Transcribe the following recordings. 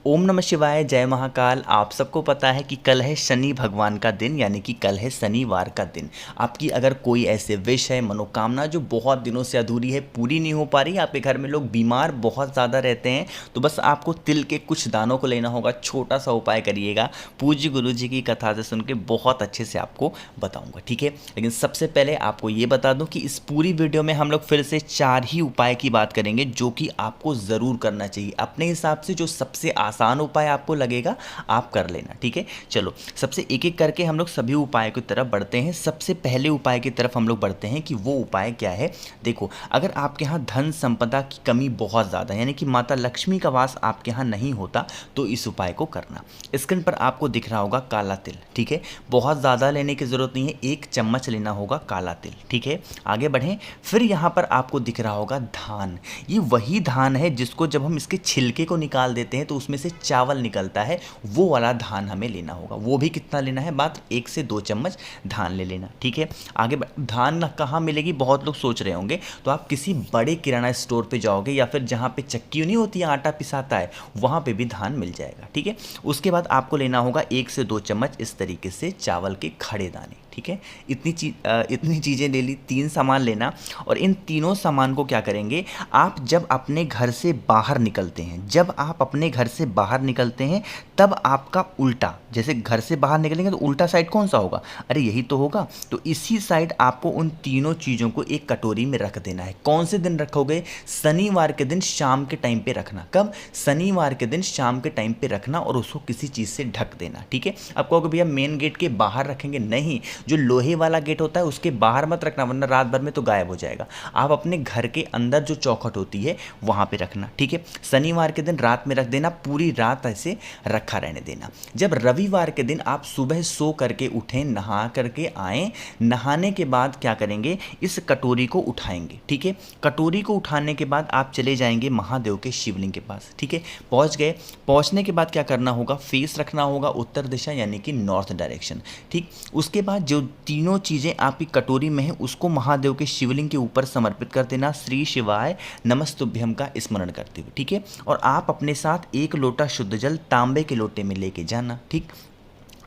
ओम नमः शिवाय, जय महाकाल। आप सबको पता है कि कल है शनि भगवान का दिन, यानी कि कल है शनिवार का दिन। आपकी अगर कोई ऐसे विश है, मनोकामना जो बहुत दिनों से अधूरी है, पूरी नहीं हो पा रही, आपके घर में लोग बीमार बहुत ज़्यादा रहते हैं, तो बस आपको तिल के कुछ दानों को लेना होगा। छोटा सा उपाय करिएगा, पूज्य गुरु जी की कथा से सुन के बहुत अच्छे से आपको बताऊँगा, ठीक है। लेकिन सबसे पहले आपको ये बता दूँ कि इस पूरी वीडियो में हम लोग फिर से 4 ही उपाय की बात करेंगे जो कि आपको ज़रूर करना चाहिए। अपने हिसाब से जो सबसे आसान उपाय आपको लगेगा आप कर लेना, ठीक है। चलो सबसे एक एक करके हम लोग सभी उपाय की तरफ बढ़ते हैं। सबसे पहले उपाय की तरफ हम लोग बढ़ते हैं कि वो उपाय क्या है। देखो, अगर आपके यहाँ धन संपदा की कमी बहुत ज़्यादा, यानी कि माता लक्ष्मी का वास आपके यहाँ नहीं होता, तो इस उपाय को करना। स्क्रीन पर आपको दिख रहा होगा काला तिल, ठीक है। बहुत ज़्यादा लेने की ज़रूरत नहीं है, 1 चम्मच लेना होगा काला तिल, ठीक है। आगे बढ़ें। फिर यहाँ पर आपको दिख रहा होगा धान। ये वही धान है जिसको जब हम इसके छिलके को निकाल देते हैं तो उसमें से चावल निकलता है, वो वाला धान हमें लेना होगा। वो भी कितना लेना है, मात्र 1 से 2 चम्मच धान ले लेना, ठीक है। आगे धान कहाँ मिलेगी, बहुत लोग सोच रहे होंगे। तो आप किसी बड़े किराना स्टोर पे जाओगे या फिर जहाँ पे चक्की नहीं होती है, आटा पिसाता है, वहाँ पे भी धान मिल जाएगा, ठीक है। उसके बाद आपको लेना होगा 1 से 2 चम्मच इस तरीके से चावल के खड़े दाने, ठीक है। इतनी चीज़ें ले ली, 3 सामान लेना। और इन तीनों सामान को क्या करेंगे, आप जब अपने घर से बाहर निकलते हैं, जब आप अपने घर से बाहर निकलते हैं तब आपका उल्टा, जैसे घर से बाहर निकलेंगे तो उल्टा साइड कौन सा होगा, अरे यही तो होगा। तो इसी साइड आपको उन तीनों चीज़ों को एक कटोरी में रख देना है। कौन से दिन रखोगे, शनिवार के दिन शाम के टाइम पे रखना। कब, शनिवार के दिन शाम के टाइम पे रखना और उसको किसी चीज़ से ढक देना, ठीक है। आप कहोगे भैया मेन गेट के बाहर रखेंगे, नहीं, जो लोहे वाला गेट होता है उसके बाहर मत रखना, वरना रात भर में तो गायब हो जाएगा। आप अपने घर के अंदर जो चौखट होती है वहाँ पे रखना, ठीक है। शनिवार के दिन रात में रख देना, पूरी रात ऐसे रखा रहने देना। जब रविवार के दिन आप सुबह सो करके उठें, नहा करके आएँ, नहाने के बाद क्या करेंगे, इस कटोरी को उठाएंगे, ठीक है। कटोरी को उठाने के बाद आप चले जाएंगे महादेव के शिवलिंग के पास, ठीक है। पहुँच गए, पहुँचने के बाद क्या करना होगा, फेस रखना होगा उत्तर दिशा, यानी कि नॉर्थ डायरेक्शन, ठीक। उसके बाद जो तीनों चीज़ें आपकी कटोरी में है उसको महादेव के शिवलिंग के ऊपर समर्पित कर देना, श्री शिवाय नमस्तुभ्यम का स्मरण करते हुए, ठीक है। और आप अपने साथ 1 लोटा शुद्ध जल तांबे के लोटे में लेके जाना, ठीक।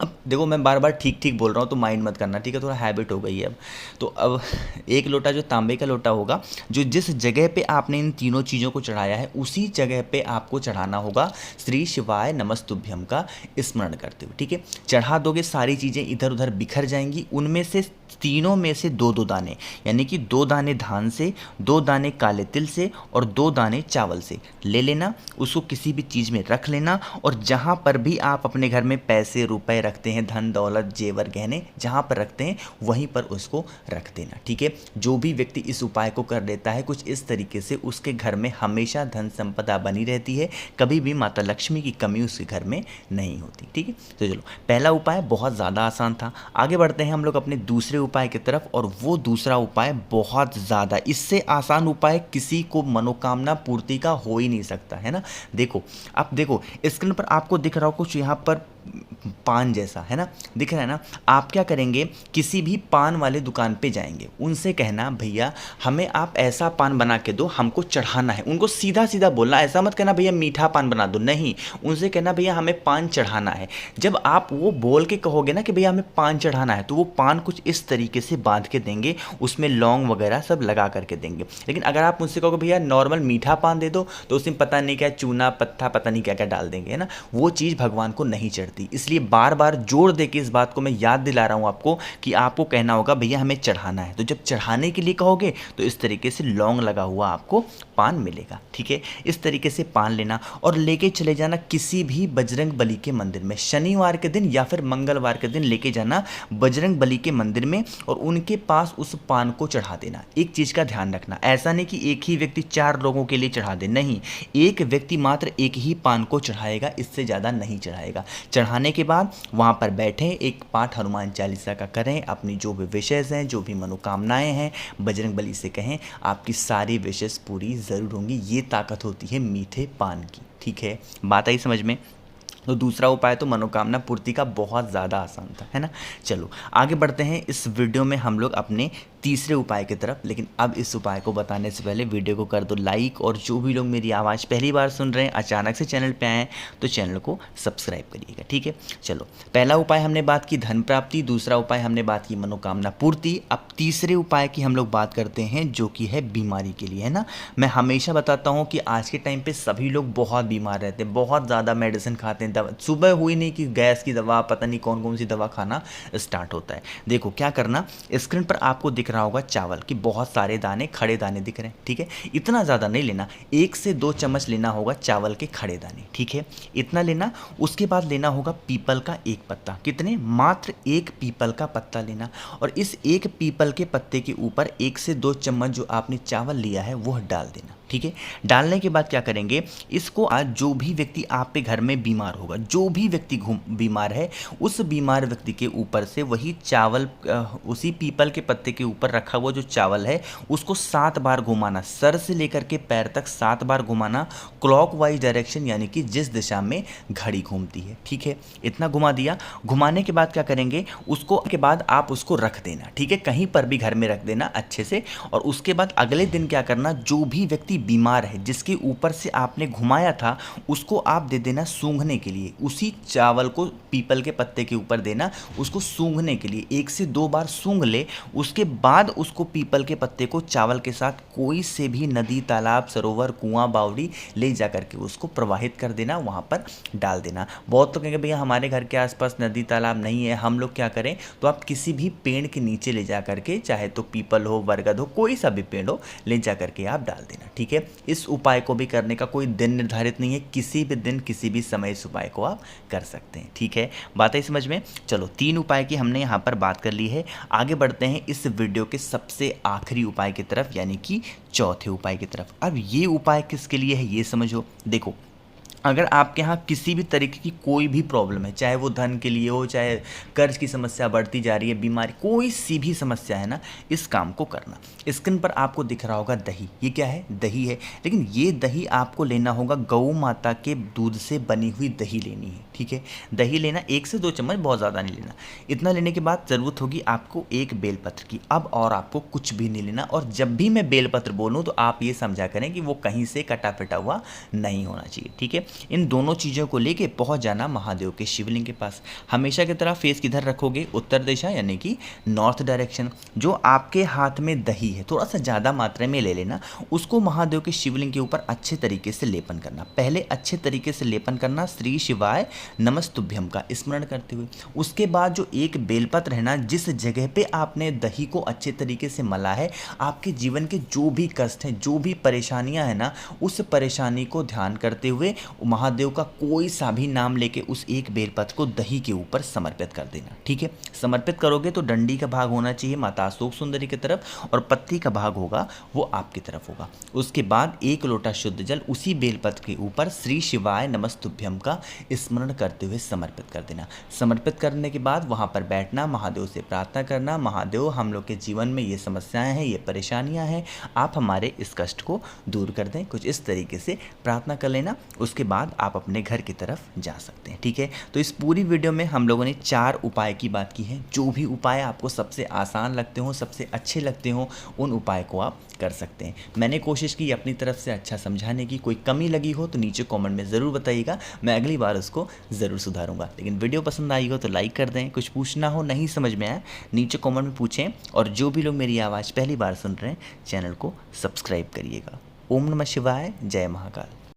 अब देखो, मैं बार बार ठीक ठीक बोल रहा हूँ तो माइंड मत करना, ठीक है, थोड़ा हैबिट हो गई है अब। तो अब 1 लोटा जो तांबे का लोटा होगा, जो जिस जगह पे आपने इन तीनों चीज़ों को चढ़ाया है उसी जगह पे आपको चढ़ाना होगा श्री शिवाय नमस्तुभ्यम का स्मरण करते हुए, ठीक है। चढ़ा दोगे, सारी चीज़ें इधर उधर बिखर जाएंगी। उनमें से तीनों में से 2-2 दाने, यानी कि 2 दाने धान से, 2 दाने काले तिल से और 2 दाने चावल से ले लेना। उसको किसी भी चीज़ में रख लेना और जहाँ पर भी आप अपने घर में पैसे रुपए रखते हैं, धन दौलत जेवर गहने जहाँ पर रखते हैं वहीं पर उसको रख देना, ठीक है। जो भी व्यक्ति इस उपाय को कर लेता है कुछ इस तरीके से, उसके घर में हमेशा धन संपदा बनी रहती है, कभी भी माता लक्ष्मी की कमी उसके घर में नहीं होती, ठीक है। तो चलो, पहला उपाय बहुत ज़्यादा आसान था। आगे बढ़ते हैं हम लोग अपने दूसरे उपाय की तरफ, और वो दूसरा उपाय बहुत ज़्यादा, इससे आसान उपाय किसी को मनोकामना पूर्ति का हो ही नहीं सकता, है ना। देखो, आप देखो स्क्रीन पर आपको दिख रहा हो कुछ यहाँ पर पान जैसा, है ना, दिख रहा है ना। आप क्या करेंगे, किसी भी पान वाले दुकान पे जाएंगे, उनसे कहना भैया हमें आप ऐसा पान बना के दो, हमको चढ़ाना है। उनको सीधा सीधा बोलना, ऐसा मत कहना भैया मीठा पान बना दो, नहीं, उनसे कहना भैया हमें पान चढ़ाना है। जब आप वो बोल के कहोगे ना कि भैया हमें पान चढ़ाना है, तो वो पान कुछ इस तरीके से बांध के देंगे, उसमें लौंग वगैरह सब लगा करके देंगे। लेकिन अगर आप उनसे कहोगे भैया नॉर्मल मीठा पान दे दो, तो उसमें पता नहीं क्या चूना पत्ता पता नहीं क्या क्या डाल देंगे, है ना। वो चीज़ भगवान को नहीं चढ़ती। इसलिए बार बार जोर दे के इस बात को मैं याद दिला रहा हूं आपको कि आपको कहना होगा भैया हमें चढ़ाना है। तो जब चढ़ाने के लिए कहोगे तो इस तरीके से लौंग लगा हुआ आपको पान मिलेगा, ठीक है। इस तरीके से पान लेना और लेके चले जाना किसी भी बजरंग बली के मंदिर में, शनिवार के दिन या फिर मंगलवार के दिन लेके जाना बजरंग बली के मंदिर में और उनके पास उस पान को चढ़ा देना। एक चीज़ का ध्यान रखना, ऐसा नहीं कि एक ही व्यक्ति 4 लोगों के लिए चढ़ा दे, नहीं, एक व्यक्ति मात्र एक ही पान को चढ़ाएगा, इससे ज़्यादा नहीं चढ़ाएगा। चढ़ाने के बाद वहाँ पर बैठें, एक पाठ हनुमान चालीसा का करें, अपनी जो भी विशेष हैं, जो भी मनोकामनाएं हैं, बजरंग बली से कहें, आपकी सारी विशेष पूरी ज़रूर होंगी। ये ताकत होती है मीठे पान की, ठीक है। बात आई समझ में। तो दूसरा उपाय तो मनोकामना पूर्ति का बहुत ज़्यादा आसान था, है ना। चलो आगे बढ़ते हैं। इस वीडियो में हम लोग अपने तीसरे उपाय की तरफ। लेकिन अब इस उपाय को बताने से पहले वीडियो को कर दो लाइक, और जो भी लोग मेरी आवाज़ पहली बार सुन रहे हैं, अचानक से चैनल पे आए हैं, तो चैनल को सब्सक्राइब करिएगा, ठीक है। चलो, पहला उपाय हमने बात की धन प्राप्ति, दूसरा उपाय हमने बात की मनोकामना पूर्ति। अब तीसरे उपाय की हम लोग बात करते हैं, जो कि है बीमारी के लिए, है ना। मैं हमेशा बताता हूँ कि आज के टाइम पे सभी लोग बहुत बीमार रहते हैं, बहुत ज़्यादा मेडिसिन खाते हैं। दवा सुबह हुई नहीं कि गैस की दवा, पता नहीं कौन कौन सी दवा खाना स्टार्ट होता है। देखो क्या करना, स्क्रीन पर आपको दिख रहा होगा चावल की बहुत सारे दाने, खड़े दाने दिख रहे हैं, ठीक है। इतना ज़्यादा नहीं लेना, 1 से 2 चम्मच लेना होगा चावल के खड़े दाने, ठीक है, इतना लेना। उसके बाद लेना होगा पीपल का एक पत्ता। कितने? मात्र 1 पीपल का पत्ता लेना, और इस 1 पीपल के पत्ते के ऊपर 1 से 2 चम्मच जो आपने चावल लिया है वह डाल देना, ठीक है। डालने के बाद क्या करेंगे, इसको आज जो भी व्यक्ति आप पे घर में बीमार होगा, जो भी व्यक्ति बीमार है, उस बीमार व्यक्ति के ऊपर से वही चावल, उसी पीपल के पत्ते के ऊपर रखा हुआ जो चावल है उसको 7 बार घुमाना, सर से लेकर के पैर तक 7 बार घुमाना, क्लॉकवाइज डायरेक्शन, यानी कि जिस दिशा में घड़ी घूमती है, ठीक है। इतना घुमा दिया। घुमाने के बाद क्या करेंगे, उसको के बाद आप उसको रख देना, ठीक है, कहीं पर भी घर में रख देना अच्छे से। और उसके बाद अगले दिन क्या करना, जो भी व्यक्ति बीमार है जिसके ऊपर से आपने घुमाया था, उसको आप दे देना सूंघने के लिए। उसी चावल को पीपल के पत्ते के ऊपर देना, उसको सूंघने के लिए 1 से 2 बार सूंघ ले। उसके बाद उसको पीपल के पत्ते को चावल के साथ कोई से भी नदी, तालाब, सरोवर, कुआं, बावड़ी ले जा करके उसको प्रवाहित कर देना, वहाँ पर डाल देना। बहुत तो कहेंगे भैया हमारे घर के आसपास नदी तालाब नहीं है, हम लोग क्या करें, तो आप किसी भी पेड़ के नीचे ले जा करके, चाहे तो पीपल हो, बरगद हो, कोई सा भी पेड़ हो, ले जा करके आप डाल देना, ठीक है। इस उपाय को भी करने का कोई दिन निर्धारित नहीं है, किसी भी दिन किसी भी समय इस उपाय को आप कर सकते हैं, ठीक है। बात है समझ में। चलो, 3 उपाय की हमने यहाँ पर बात कर ली है। आगे बढ़ते हैं इस वीडियो के सबसे आखिरी उपाय की तरफ, यानी कि चौथे उपाय की तरफ। अब ये उपाय किसके लिए है ये समझो। देखो, अगर आपके यहाँ किसी भी तरीके की कोई भी प्रॉब्लम है, चाहे वो धन के लिए हो, चाहे कर्ज की समस्या बढ़ती जा रही है, बीमारी, कोई सी भी समस्या है ना, इस काम को करना। स्क्रीन पर आपको दिख रहा होगा दही, ये क्या है? दही है। लेकिन ये दही आपको लेना होगा गौ माता के दूध से बनी हुई दही लेनी है, ठीक है। दही लेना 1 से 2 चम्मच, बहुत ज़्यादा नहीं लेना। इतना लेने के बाद ज़रूरत होगी आपको 1 बेलपत्र की। अब और आपको कुछ भी नहीं लेना। और जब भी मैं बेलपत्र बोलूँ तो आप ये समझा करें कि वो कहीं से कटा पिटा हुआ नहीं होना चाहिए, ठीक है। इन दोनों चीज़ों को लेके पहुंच जाना महादेव के शिवलिंग के पास। हमेशा की तरह फेस किधर रखोगे? उत्तर दिशा, यानी कि नॉर्थ डायरेक्शन। जो आपके हाथ में दही है, थोड़ा सा ज़्यादा मात्रा में ले लेना, उसको महादेव के शिवलिंग के ऊपर अच्छे तरीके से लेपन करना। पहले अच्छे तरीके से लेपन करना श्री शिवाय नमस्तुभ्यम का स्मरण करते हुए। उसके बाद जो 1 बेलपत्र है ना, जिस जगह पे आपने दही को अच्छे तरीके से मला है, आपके जीवन के जो भी कष्ट हैं, जो भी परेशानियां हैं ना, उस परेशानी को ध्यान करते हुए महादेव का कोई सा भी नाम लेके उस 1 बेलपत्र को दही के ऊपर समर्पित कर देना, ठीक है। समर्पित करोगे तो डंडी का भाग होना चाहिए माता अशोक सुंदरी की तरफ, और पत्ती का भाग होगा वो आपकी तरफ होगा। उसके बाद 1 लोटा शुद्ध जल उसी बेलपत्र के ऊपर श्री शिवाय नमस्तुभ्यम का स्मरण करते हुए समर्पित कर देना। समर्पित करने के बाद वहाँ पर बैठना, महादेव से प्रार्थना करना, महादेव हम लोग के जीवन में ये समस्याएं हैं, ये परेशानियां हैं, आप हमारे इस कष्ट को दूर कर दें। कुछ इस तरीके से प्रार्थना कर लेना। उसके बाद आप अपने घर की तरफ जा सकते हैं, ठीक है। तो इस पूरी वीडियो में हम लोगों ने 4 उपाय की बात की है। जो भी उपाय आपको सबसे आसान लगते हो, सबसे अच्छे लगते हो, उन उपाय को आप कर सकते हैं। मैंने कोशिश की अपनी तरफ से अच्छा समझाने की। कोई कमी लगी हो तो नीचे कमेंट में ज़रूर बताइएगा, मैं अगली बार उसको ज़रूर सुधारूंगा। लेकिन वीडियो पसंद आई हो तो लाइक कर दें। कुछ पूछना हो, नहीं समझ में आया, नीचे कमेंट में पूछें। और जो भी लोग मेरी आवाज़ पहली बार सुन रहे हैं, चैनल को सब्सक्राइब करिएगा। ओम नमः शिवाय, जय महाकाल।